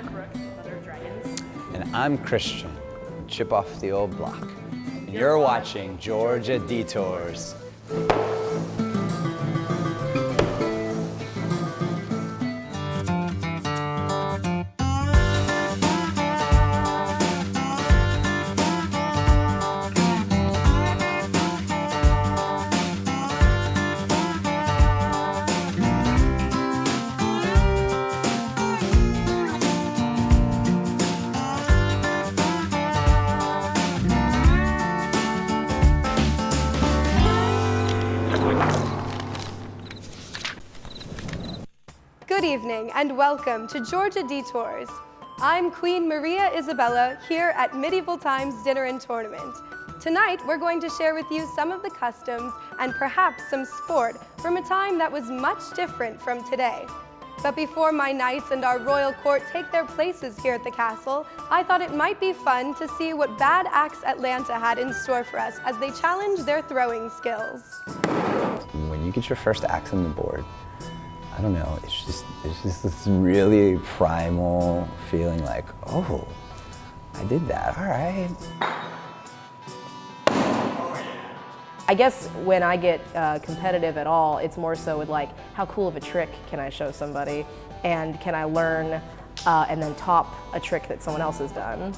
I'm Brooke with Other Dragons. And I'm Christian, chip off the old block. And you're watching Georgia Detours. Good evening and welcome to Georgia Detours. I'm Queen Maria Isabella here at Medieval Times Dinner and Tournament. Tonight we're going to share with you some of the customs and perhaps some sport from a time that was much different from today. But before my knights and our royal court take their places here at the castle, I thought it might be fun to see what Bad Axe Atlanta had in store for us as they challenge their throwing skills. When you get your first axe on the board, I don't know, it's just this really primal feeling like, oh, I did that, all right. I guess when I get competitive at all, it's more so with like, how cool of a trick can I show somebody? And can I learn and then top a trick that someone else has done?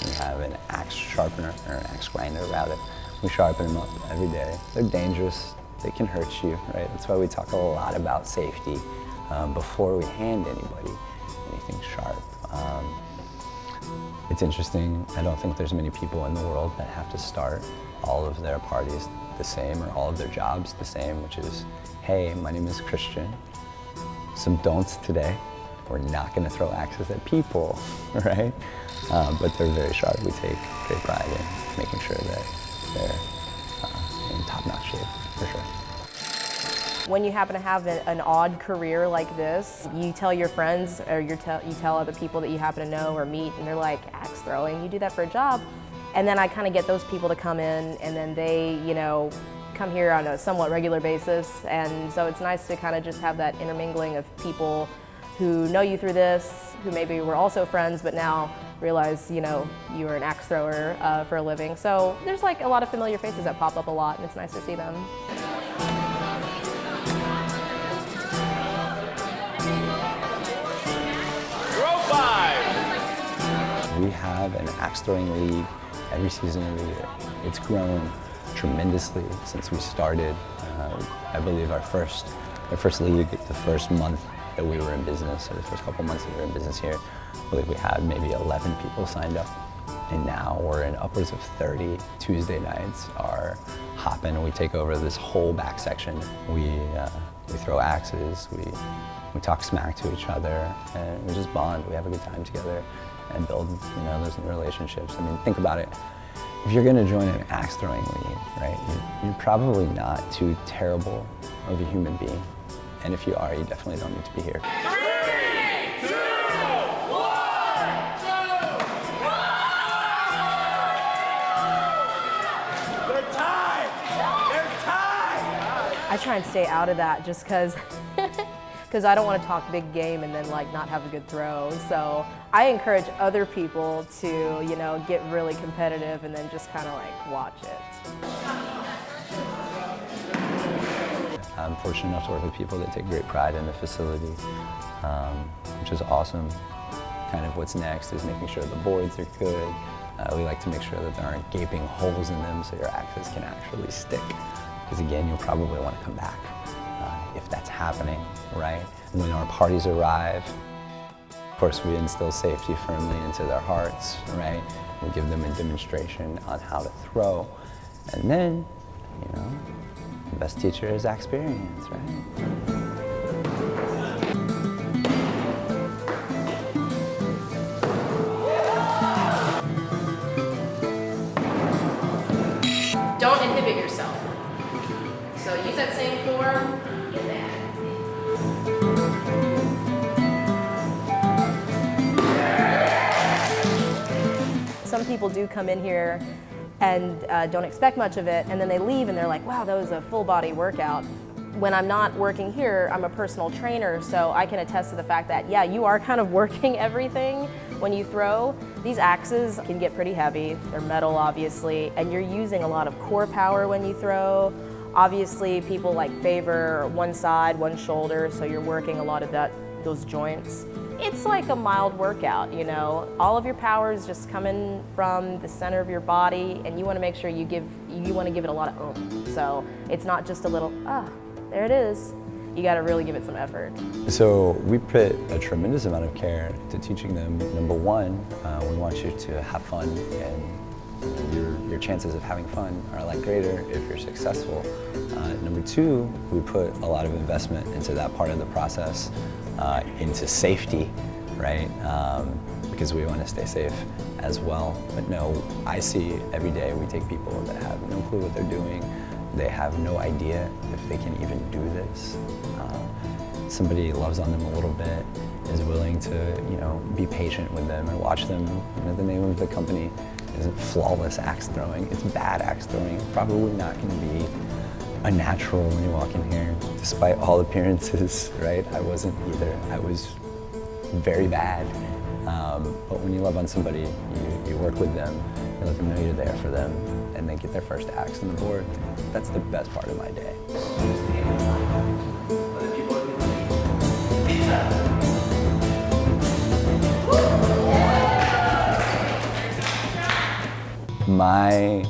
We have an axe sharpener, or an axe grinder rather. We sharpen them up every day. They're dangerous, they can hurt you, right? That's why we talk a lot about safety before we hand anybody anything sharp. It's interesting, I don't think there's many people in the world that have to start all of their parties the same or all of their jobs the same, which is, hey, my name is Christian. Some don'ts today. We're not going to throw axes at people, right? But they're very sharp. We take great pride in making sure that they're in top-notch shape, for sure. When you happen to have an odd career like this, you tell your friends or you tell other people that you happen to know or meet, and they're like, axe throwing, you do that for a job? And then I kind of get those people to come in, and then they, you know, come here on a somewhat regular basis. And so it's nice to kind of just have that intermingling of people who know you through this, who maybe were also friends, but now realize, you know, you were an axe thrower for a living. So there's like a lot of familiar faces that pop up a lot, and it's nice to see them. We have an axe throwing league every season of the year. It's grown tremendously since we started. I believe our first league, the first month that we were in business, or the first couple months that we were in business here, I believe we had maybe 11 people signed up. And now we're in upwards of 30. Tuesday nights are hopping. We take over this whole back section. We throw axes, we talk smack to each other, and we just bond. We have a good time together and build, you know, those new relationships. I mean, think about it. If you're gonna join an axe throwing league, right, you're probably not too terrible of a human being. And if you are, you definitely don't need to be here. 3, 2, 1, go! They're tied! They're tied! I try and stay out of that just because I don't want to talk big game and then like not have a good throw. So I encourage other people to, you know, get really competitive and then just kind of like watch it. I'm fortunate enough to work with people that take great pride in the facility, which is awesome. Kind of what's next is making sure the boards are good. We like to make sure that there aren't gaping holes in them so your axes can actually stick. Because again, you'll probably want to come back if that's happening, right? When our parties arrive, of course we instill safety firmly into their hearts, right? We give them a demonstration on how to throw. And then, you know, the best teacher is experience, right? Don't inhibit yourself. So use that same form, get that. Some people do come in here and don't expect much of it, and then they leave and they're like, wow, that was a full body workout. When I'm not working here, I'm a personal trainer, so I can attest to the fact that, yeah, you are kind of working everything when you throw. These axes can get pretty heavy. They're metal, obviously, and you're using a lot of core power when you throw. Obviously, people like favor one side, one shoulder, so you're working a lot of those joints. It's like a mild workout, you know. All of your power is just coming from the center of your body, and you want to make sure you want to give it a lot of oomph. So it's not just a little, there it is. You got to really give it some effort. So we put a tremendous amount of care to teaching them. Number one, we want you to have fun, and your chances of having fun are a lot greater if you're successful. Number two, we put a lot of investment into that part of the process, into safety, right? Because we want to stay safe as well. But no, I see every day we take people that have no clue what they're doing. They have no idea if they can even do this. Somebody loves on them a little bit, is willing to, you know, be patient with them and watch them. You know, the name of the company isn't flawless axe throwing, it's bad axe throwing. It's probably not going to be a natural when you walk in here, despite all appearances, right? I wasn't either. I was very bad. But when you love on somebody, you work with them, you let them know you're there for them, and they get their first axe on the board. That's the best part of my day. My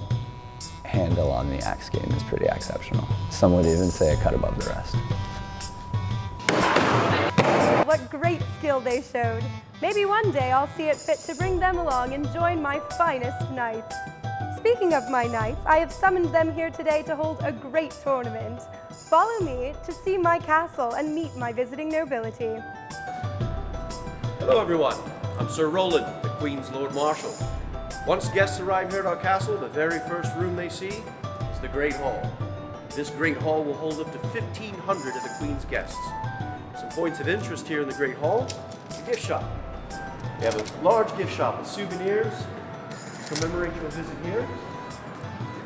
handle on the axe game is pretty exceptional. Some would even say a cut above the rest. What great skill they showed. Maybe one day I'll see it fit to bring them along and join my finest knights. Speaking of my knights, I have summoned them here today to hold a great tournament. Follow me to see my castle and meet my visiting nobility. Hello everyone, I'm Sir Roland, the Queen's Lord Marshal. Once guests arrive here at our castle, the very first room they see is the Great Hall. This Great Hall will hold up to 1,500 of the Queen's guests. Some points of interest here in the Great Hall, the gift shop. We have a large gift shop with souvenirs to commemorate your visit here.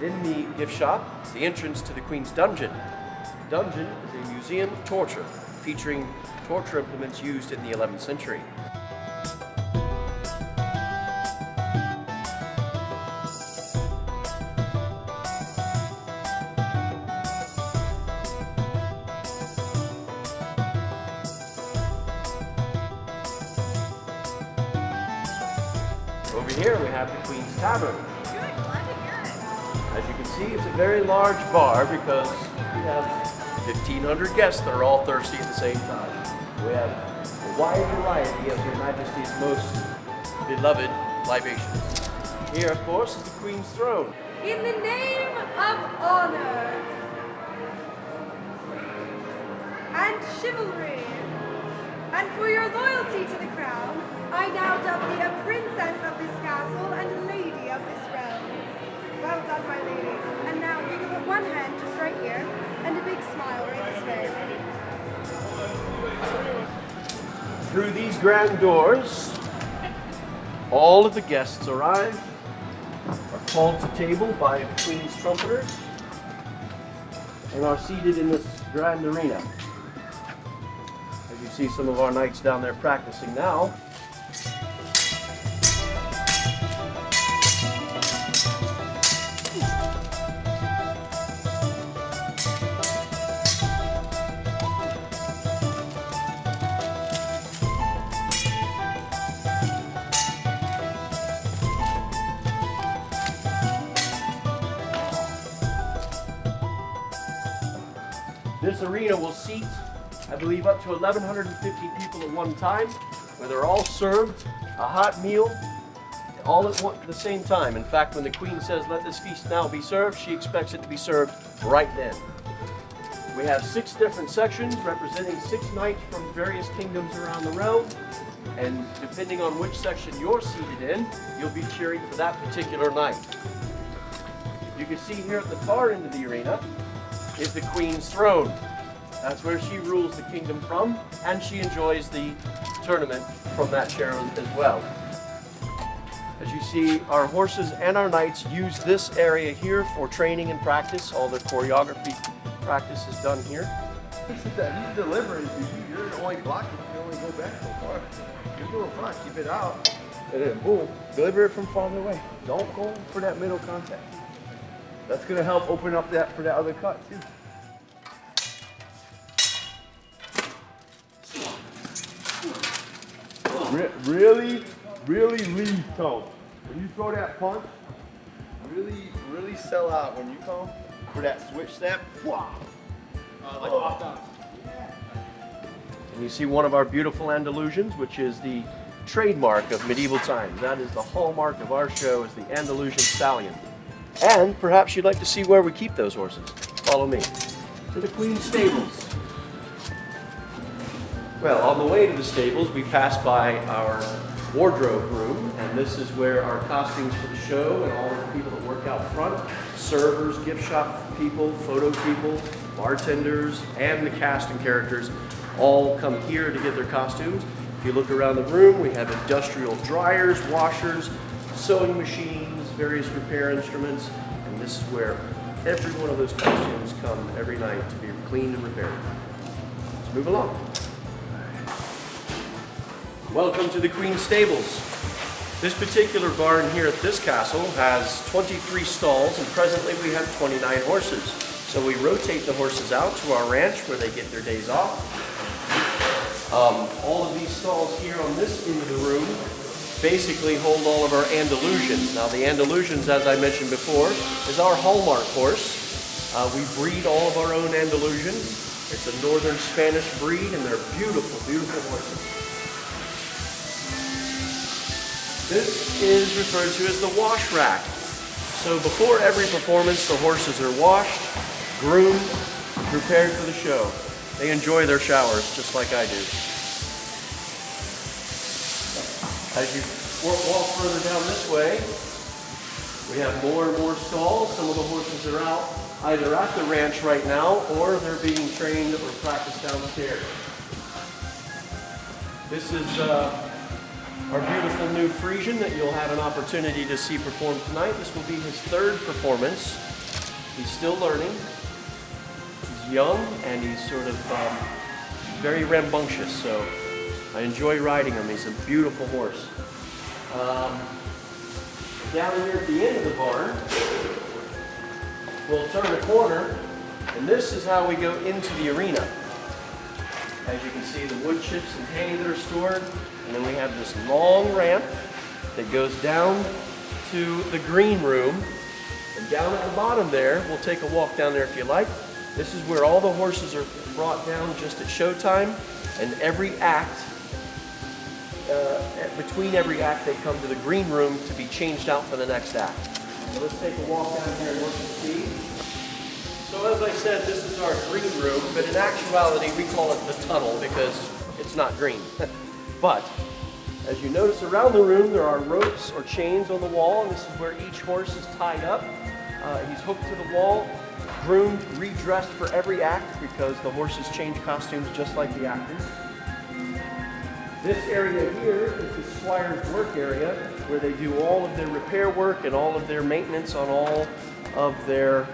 Within the gift shop is the entrance to the Queen's dungeon. The dungeon is a museum of torture, featuring torture implements used in the 11th century. Over here we have the Queen's Tavern. As you can see, it's a very large bar because we have 1,500 guests that are all thirsty at the same time. We have a wide variety of Her Majesty's most beloved libations. Here, of course, is the Queen's throne. In the name of honor and chivalry, and for your loyalty to the crown, I now dub thee a princess of this castle and lady of this realm. Well done, my lady. And now you can put one hand just right here, and a big smile right this way. Through these grand doors, all of the guests arrive, are called to table by the Queen's trumpeters, and are seated in this grand arena. As you see some of our knights down there practicing now. This arena will seat, I believe, up to 1,150 people at one time, where they're all served a hot meal all at the same time. In fact, when the Queen says, "Let this feast now be served," she expects it to be served right then. We have 6 different sections representing 6 knights from various kingdoms around the realm, and depending on which section you're seated in, you'll be cheering for that particular knight. You can see here at the far end of the arena is the Queen's throne. That's where she rules the kingdom from, and she enjoys the tournament from that chair as well. As you you see, our horses and our knights use this area here for training and practice. All their choreography practice is done here. He's delivering to you. You're only blocking. You only go back so far. You're doing fine. Keep it out. And then boom, deliver it from farther away. Don't go for that middle contact. That's gonna help open up that for that other cut too. Really leave tone. When you throw that punch, really sell out when you come for that switch step. Wow. Like off down. And you see one of our beautiful Andalusians, which is the trademark of medieval times. That is the hallmark of our show, is the Andalusian stallion. And perhaps you'd like to see where we keep those horses. Follow me to the Queen's stables. Well, on the way to the stables, we pass by our wardrobe room, and this is where our costumes for the show and all of the people that work out front, servers, gift shop people, photo people, bartenders, and the cast and characters all come here to get their costumes. If you look around the room, we have industrial dryers, washers, sewing machines, various repair instruments, and this is where every one of those costumes come every night to be cleaned and repaired. Let's move along. Welcome to the Queen's Stables. This particular barn here at this castle has 23 stalls, and presently we have 29 horses. So we rotate the horses out to our ranch where they get their days off. All of these stalls here on this end of the room basically hold all of our Andalusians. Now the Andalusians, as I mentioned before, is our hallmark horse. We breed all of our own Andalusians. It's a northern Spanish breed, and they're beautiful, beautiful horses. This is referred to as the wash rack. So before every performance, the horses are washed, groomed, prepared for the show. They enjoy their showers just like I do. As you walk further down this way, we have more and more stalls. Some of the horses are out either at the ranch right now or they're being trained or practiced downstairs. This is our beautiful new Frisian that you'll have an opportunity to see perform tonight. This will be his third performance. He's still learning. He's young and he's sort of very rambunctious, so I enjoy riding him. He's a beautiful horse. Down here at the end of the barn, we'll turn a corner, and this is how we go into the arena. As you can see, the wood chips and hay that are stored, and then we have this long ramp that goes down to the green room, and down at the bottom there, we'll take a walk down there if you like. This is where all the horses are brought down just at showtime, and every act, between every act, they come to the green room to be changed out for the next act. So let's take a walk down here and look and see. So as I said, this is our green room, but in actuality, we call it the tunnel because it's not green. But as you notice around the room, there are ropes or chains on the wall, and this is where each horse is tied up. He's hooked to the wall, groomed, redressed for every act because the horses change costumes just like the actors. This area here is the squire's work area where they do all of their repair work and all of their maintenance on all of their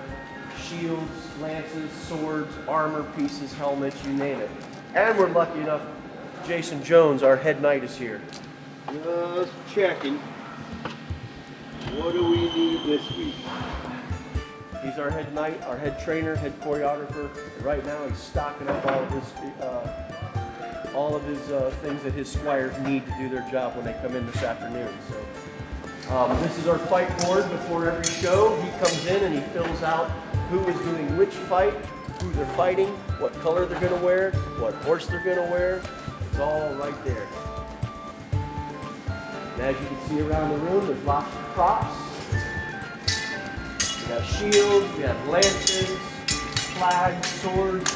shields, lances, swords, armor pieces, helmets, you name it. And we're lucky enough, Jason Jones, our head knight, is here. Just checking. What do we need this week? He's our head knight, our head trainer, head choreographer. And right now he's stocking up all of his things that his squires need to do their job when they come in this afternoon. So this is our fight board before every show. He comes in and he fills out who is doing which fight, who they're fighting, what color they're going to wear, what horse they're going to wear. It's all right there. And as you can see around the room, there's lots of props. We have shields, we have lances, flags, swords.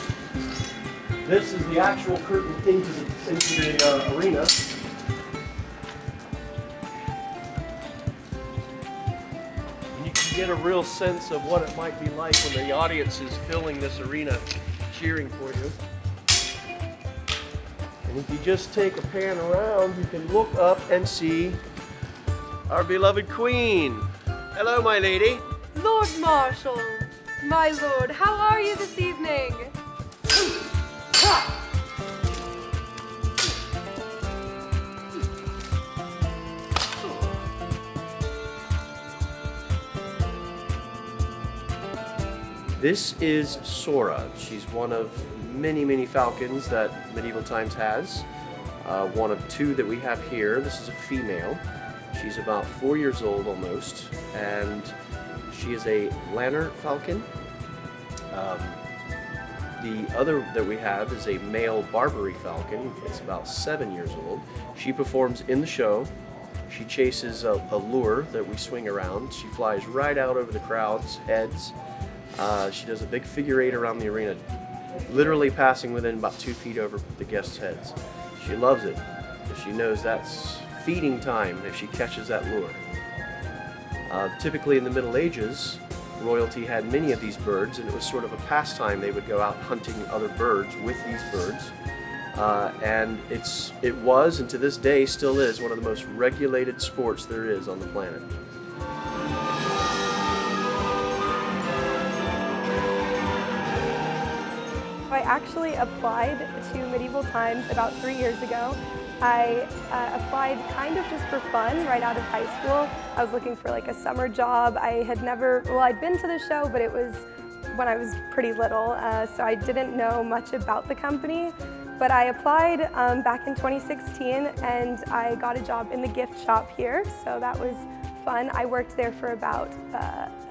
This is the actual curtain into the arena. And you can get a real sense of what it might be like when the audience is filling this arena, cheering for you. And if you just take a pan around, you can look up and see our beloved queen. Hello, my lady. Lord Marshal, my lord, how are you this evening? This is Sora. She's one of many, many falcons that Medieval Times has. One of two that we have here. This is a female. She's about 4 years old almost, and she is a Lanner falcon. The other that we have is a male Barbary falcon. It's about 7 years old. She performs in the show. She chases a lure that we swing around. She flies right out over the crowd's heads. She does a big figure 8 around the arena, literally passing within about 2 feet over the guests' heads. She loves it, because she knows that's feeding time if she catches that lure. Typically in the Middle Ages, royalty had many of these birds, and it was sort of a pastime. They would go out hunting other birds with these birds. And it was, and to this day still is, one of the most regulated sports there is on the planet. I actually applied to Medieval Times about 3 years ago. I applied kind of just for fun right out of high school. I was looking for like a summer job. I'd been to the show, but it was when I was pretty little, so I didn't know much about the company. But I applied back in 2016, and I got a job in the gift shop here, so that was fun. I worked there for about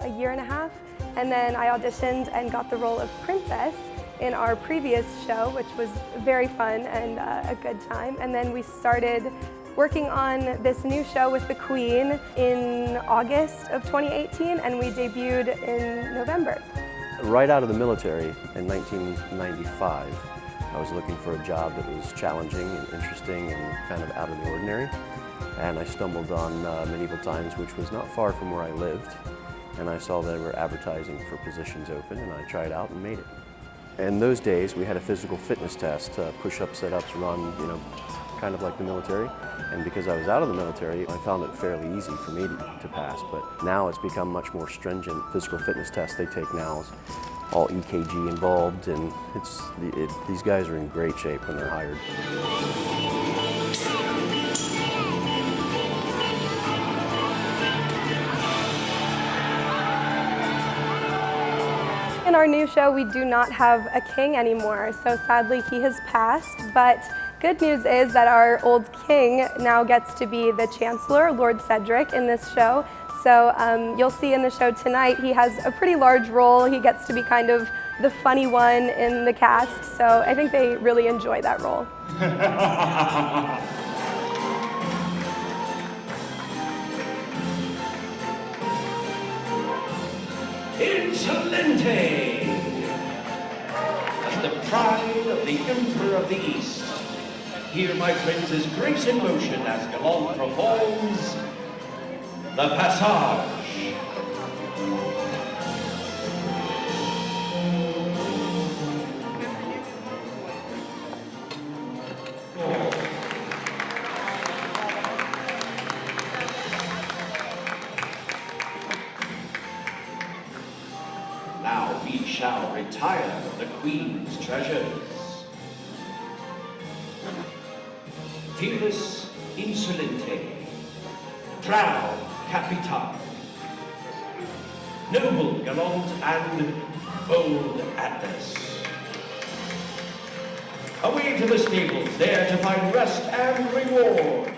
a year and a half, and then I auditioned and got the role of Princess in our previous show, which was very fun and a good time. And then we started working on this new show with the Queen in August of 2018, and we debuted in November. Right out of the military in 1995, I was looking for a job that was challenging and interesting and kind of out of the ordinary. And I stumbled on Medieval Times, which was not far from where I lived. And I saw they were advertising for positions open, and I tried out and made it. In those days, we had a physical fitness test, push-ups, sit-ups, run, kind of like the military. And because I was out of the military, I found it fairly easy for me to pass. But now it's become much more stringent. Physical fitness tests they take now is all EKG involved, and these guys are in great shape when they're hired. In our new show, we do not have a king anymore, so sadly he has passed, but good news is that our old king now gets to be the Chancellor, Lord Cedric, in this show. So you'll see in the show tonight, he has a pretty large role. He gets to be kind of the funny one in the cast, so I think they really enjoy that role. Insolente! As the pride of the Emperor of the East, here my friends is grace in motion as Gallant performs the Passage. Now we shall retire the Queen's treasures. Fearless Insolente, proud Capitan, noble Gallant and bold Atlas. Away to the stables, there to find rest and reward.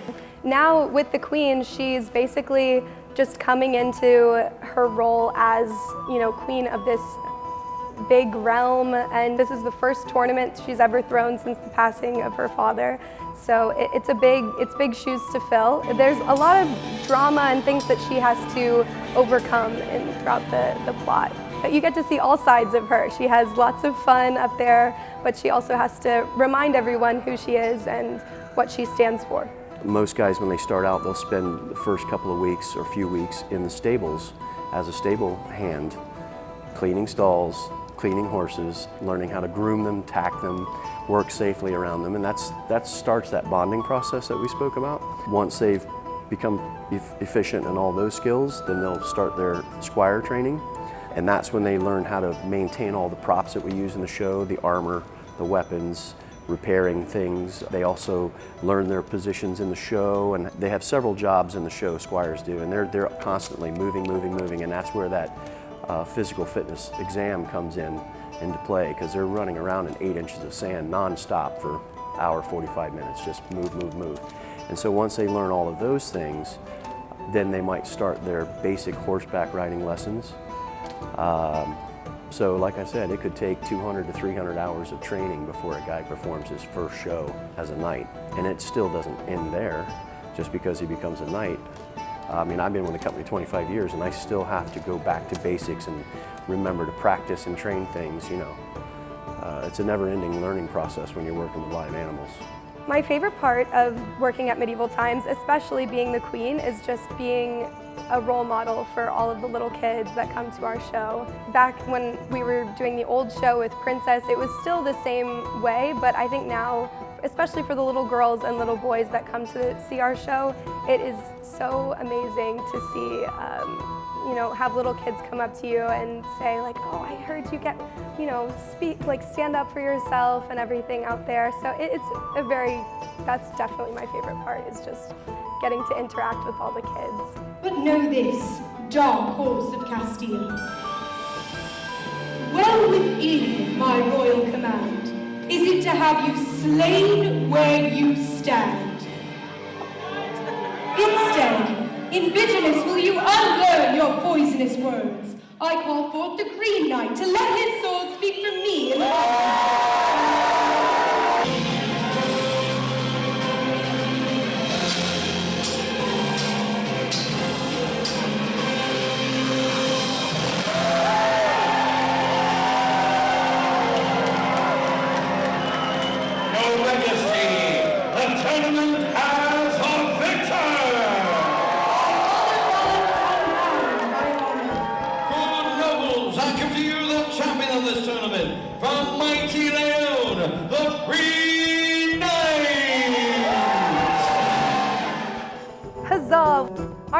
Now with the Queen, she's basically just coming into her role as, queen of this big realm, and this is the first tournament she's ever thrown since the passing of her father. So it's big shoes to fill. There's a lot of drama and things that she has to overcome throughout the plot. But you get to see all sides of her. She has lots of fun up there, but she also has to remind everyone who she is and what she stands for. Most guys, when they start out, they'll spend the first couple of weeks or few weeks in the stables as a stable hand, cleaning stalls, cleaning horses, learning how to groom them, tack them, work safely around them, and that starts that bonding process that we spoke about. Once they've become efficient in all those skills, then they'll start their squire training. And that's when they learn how to maintain all the props that we use in the show, the armor, the weapons, repairing things. They also learn their positions in the show, and they have several jobs in the show, squires do, and they're constantly moving, and that's where that physical fitness exam comes into play, because they're running around in 8 inches of sand non-stop for an hour, 45 minutes, just move. And so once they learn all of those things, then they might start their basic horseback riding lessons. So like I said, it could take 200 to 300 hours of training before a guy performs his first show as a knight. And it still doesn't end there just because he becomes a knight. I mean, I've been with the company 25 years and I still have to go back to basics and remember to practice and train things, you know. It's a never-ending learning process when you're working with live animals. My favorite part of working at Medieval Times, especially being the queen, is just being a role model for all of the little kids that come to our show. Back when we were doing the old show with Princess, it was still the same way, but I think now, especially for the little girls and little boys that come to see our show, it is so amazing to see, you know, have little kids come up to you and say like, oh, I heard you get, you know, stand up for yourself and everything out there. So that's definitely my favorite part, is just getting to interact with all the kids. But know this, dark horse of Castile. Well within my royal command is it to have you slain where you stand. Instead, in bitterness will you unlearn your poisonous words. I call forth the Green Knight to let his sword speak for me in the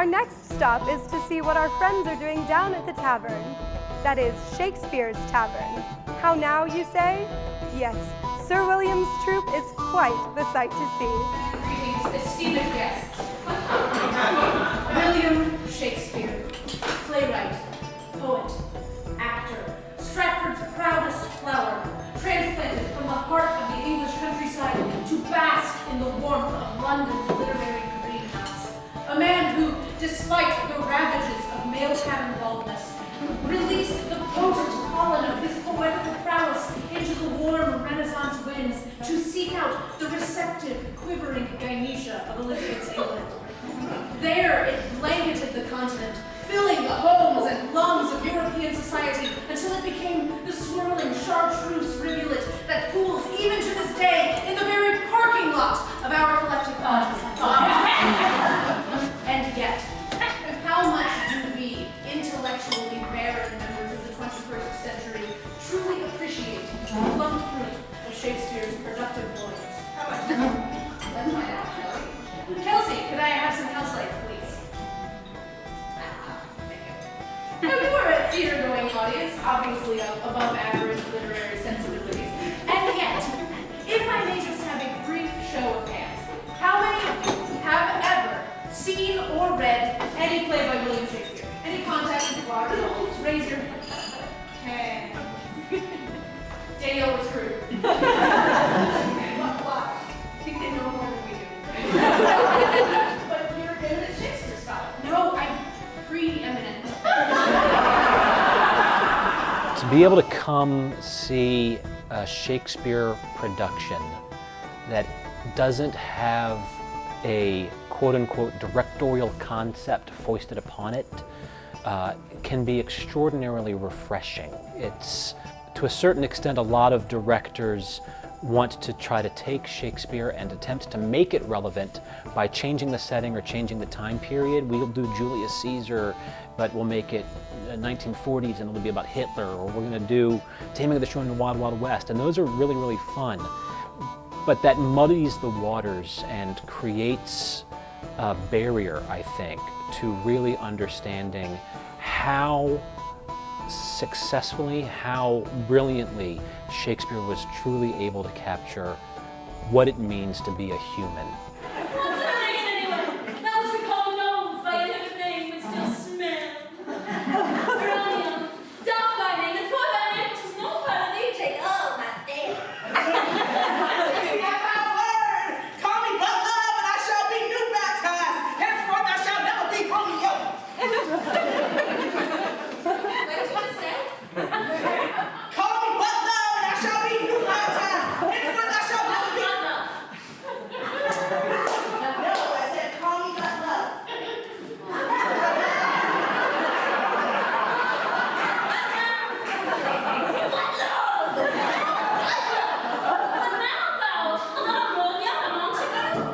Our next stop is to see what our friends are doing down at the tavern. That is Shakespeare's Tavern. How now, you say? Yes, Sir William's troupe is quite the sight to see. Greetings, esteemed guests. William Shakespeare, playwright, poet, actor, Stratford's proudest flower, transplanted from the heart of the English countryside to bask in the warmth of London's literary greenhouse. A man who, despite the ravages of male pattern baldness, released the potent pollen of his poetical prowess into the warm Renaissance winds to seek out the receptive, quivering gynecia of Elizabeth's England. There it blanketed the continent, filling the homes and lungs of European society until it became the swirling chartreuse rivulet that pools even to this day in the very parking lot of our collective consciousness. And yet, how much do we, intellectually barren members of the 21st century, truly appreciate the plump fruit of Shakespeare's productive loins? How much? Let's find out, shall we? Kelsey, could I have some house lights, please? Thank you. Now, you are a theater-going audience, obviously of above-average literary sensibilities, and yet, if I may just have a brief show of hands, how many of you have ever seen or read any play by William Shakespeare? Any contact with large novels? Raise your hand. Danielle was screwed. What? I think they know more than we do. But you're good at Shakespeare stuff. No, I'm preeminent. To be able to come see a Shakespeare production that doesn't have a quote-unquote directorial concept foisted upon it can be extraordinarily refreshing. It's, to a certain extent, a lot of directors want to try to take Shakespeare and attempt to make it relevant by changing the setting or changing the time period. We'll do Julius Caesar, but we'll make it 1940s and it'll be about Hitler, or we're going to do Taming of the Shrew in the Wild Wild West, and those are really, really fun. But that muddies the waters and creates barrier, I think, to really understanding how successfully, how brilliantly Shakespeare was truly able to capture what it means to be a human.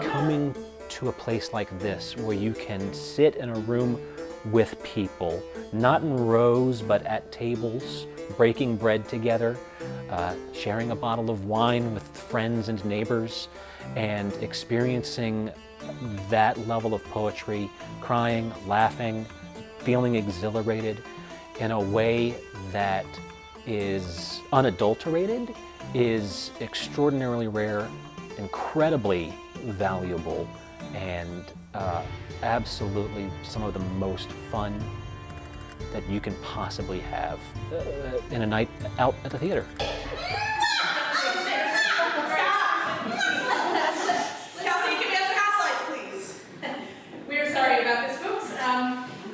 Coming to a place like this where you can sit in a room with people, not in rows but at tables, breaking bread together, sharing a bottle of wine with friends and neighbors, and experiencing that level of poetry, crying, laughing, feeling exhilarated in a way that is unadulterated, is extraordinarily rare, incredibly valuable, and absolutely some of the most fun that you can possibly have in a night out at the theater. We're sorry about this, folks.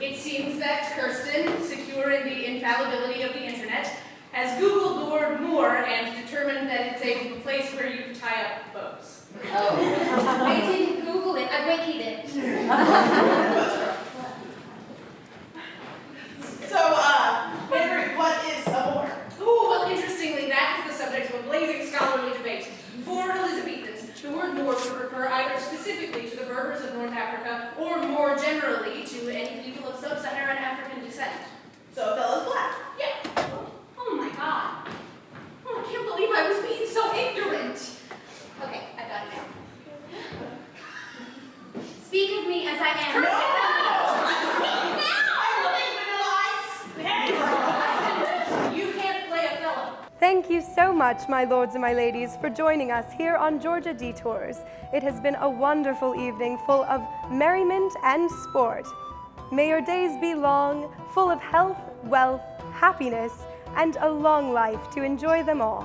It seems that Kirsten, secure in the infallibility of the internet, has Googled the word Moor and determined that it's a place where you tie up bows. Oh, I didn't Google it, I wikied it. So, Henry, what is a Moor? Oh, well, interestingly, that is the subject of a blazing scholarly debate. For Elizabethans, the word Moor could refer either specifically to the Berbers of North Africa or more generally to any people of sub-Saharan African descent. So, Bella's black. Yeah. Oh my God. Oh, I can't believe I was being so ignorant. Okay, I got it now. Speak of me as I am. No! You can't play Othello. Thank you so much, my lords and my ladies, for joining us here on Georgia Detours. It has been a wonderful evening full of merriment and sport. May your days be long, full of health, wealth, happiness, and a long life to enjoy them all.